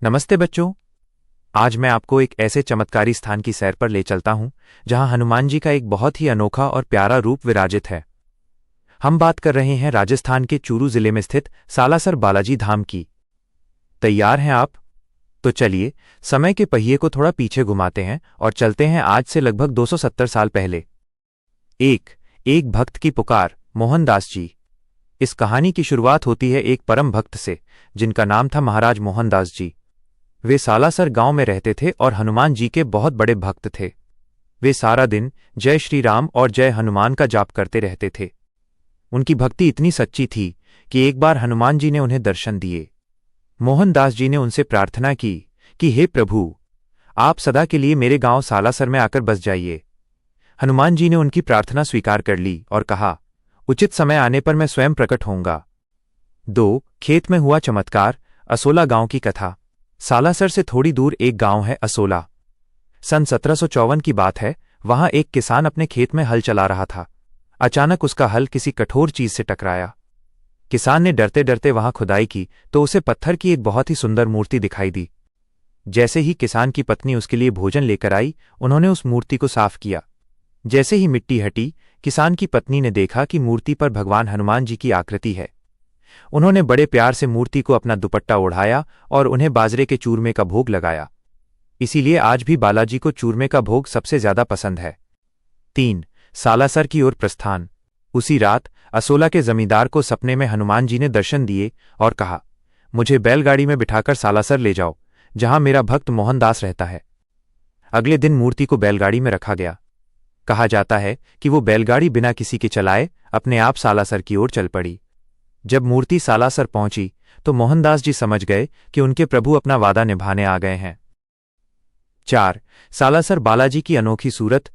नमस्ते बच्चों। आज मैं आपको एक ऐसे चमत्कारी स्थान की सैर पर ले चलता हूं जहां हनुमान जी का एक बहुत ही अनोखा और प्यारा रूप विराजित है। हम बात कर रहे हैं राजस्थान के चूरू जिले में स्थित सालासर बालाजी धाम की। तैयार हैं आप? तो चलिए समय के पहिए को थोड़ा पीछे घुमाते हैं और चलते हैं आज से लगभग 270 साल पहले। एक भक्त की पुकार, मोहनदास जी। इस कहानी की शुरुआत होती है एक परम भक्त से जिनका नाम था महाराज मोहनदास जी। वे सालासर गांव में रहते थे और हनुमान जी के बहुत बड़े भक्त थे। वे सारा दिन जय श्री राम और जय हनुमान का जाप करते रहते थे। उनकी भक्ति इतनी सच्ची थी कि एक बार हनुमान जी ने उन्हें दर्शन दिए। मोहनदास जी ने उनसे प्रार्थना की कि हे प्रभु, आप सदा के लिए मेरे गांव सालासर में आकर बस जाइए। हनुमान जी ने उनकी प्रार्थना स्वीकार कर ली और कहा, उचित समय आने पर मैं स्वयं प्रकट होऊंगा। खेत में हुआ चमत्कार, असोला गांव की कथा। सालासर से थोड़ी दूर एक गांव है असोला। सन 1754 की बात है। वहां एक किसान अपने खेत में हल चला रहा था। अचानक उसका हल किसी कठोर चीज से टकराया। किसान ने डरते डरते वहां खुदाई की तो उसे पत्थर की एक बहुत ही सुंदर मूर्ति दिखाई दी। जैसे ही किसान की पत्नी उसके लिए भोजन लेकर आई, उन्होंने उस मूर्ति को साफ किया। जैसे ही मिट्टी हटी, किसान की पत्नी ने देखा कि मूर्ति पर भगवान हनुमान जी की आकृति है। उन्होंने बड़े प्यार से मूर्ति को अपना दुपट्टा ओढ़ाया और उन्हें बाजरे के चूरमे का भोग लगाया। इसीलिए आज भी बालाजी को चूरमे का भोग सबसे ज्यादा पसंद है। सालासर की ओर प्रस्थान। उसी रात असोला के जमींदार को सपने में हनुमान जी ने दर्शन दिए और कहा, मुझे बैलगाड़ी में बिठाकर सालासर ले जाओ, जहां मेरा भक्त मोहनदास रहता है। अगले दिन मूर्ति को बैलगाड़ी में रखा गया। कहा जाता है कि वो बैलगाड़ी बिना किसी के चलाए अपने आप सालासर की ओर चल पड़ी। जब मूर्ति सालासर पहुंची तो मोहनदास जी समझ गए कि उनके प्रभु अपना वादा निभाने आ गए हैं। सालासर बालाजी की अनोखी सूरत।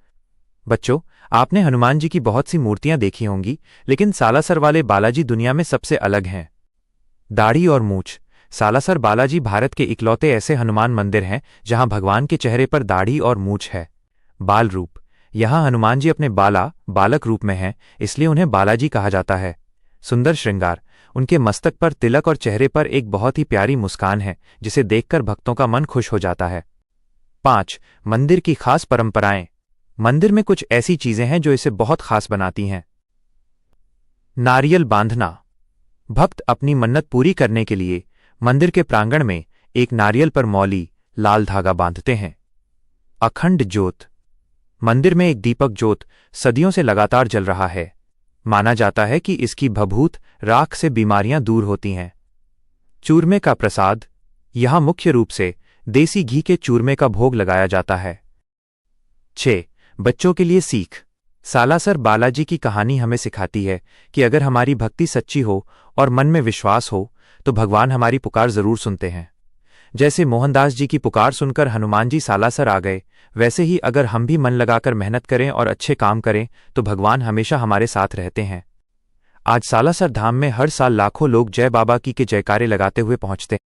बच्चों, आपने हनुमान जी की बहुत सी मूर्तियां देखी होंगी, लेकिन सालासर वाले बालाजी दुनिया में सबसे अलग हैं। दाढ़ी और मूछ। सालासर बालाजी भारत के इकलौते ऐसे हनुमान मंदिर हैं जहां भगवान के चेहरे पर दाढ़ी और मूछ है। बाल रूप। यहां हनुमान जी अपने बालक रूप में हैं, इसलिए उन्हें बालाजी कहा जाता है। सुंदर श्रृंगार। उनके मस्तक पर तिलक और चेहरे पर एक बहुत ही प्यारी मुस्कान है जिसे देखकर भक्तों का मन खुश हो जाता है। मंदिर की खास परंपराएं। मंदिर में कुछ ऐसी चीजें हैं जो इसे बहुत खास बनाती हैं। नारियल बांधना। भक्त अपनी मन्नत पूरी करने के लिए मंदिर के प्रांगण में एक नारियल पर मौली लाल धागा बांधते हैं। अखंड ज्योत। मंदिर में एक दीपक ज्योत सदियों से लगातार जल रहा है। माना जाता है कि इसकी भभूत राख से बीमारियां दूर होती हैं। चूरमे का प्रसाद। यहां मुख्य रूप से देसी घी के चूरमे का भोग लगाया जाता है। बच्चों के लिए सीख। सालासर बालाजी की कहानी हमें सिखाती है कि अगर हमारी भक्ति सच्ची हो और मन में विश्वास हो तो भगवान हमारी पुकार जरूर सुनते हैं। जैसे मोहनदास जी की पुकार सुनकर हनुमान जी सालासर आ गए, वैसे ही अगर हम भी मन लगाकर मेहनत करें और अच्छे काम करें तो भगवान हमेशा हमारे साथ रहते हैं। आज सालासर धाम में हर साल लाखों लोग जय बाबा की के जयकारे लगाते हुए पहुंचते हैं।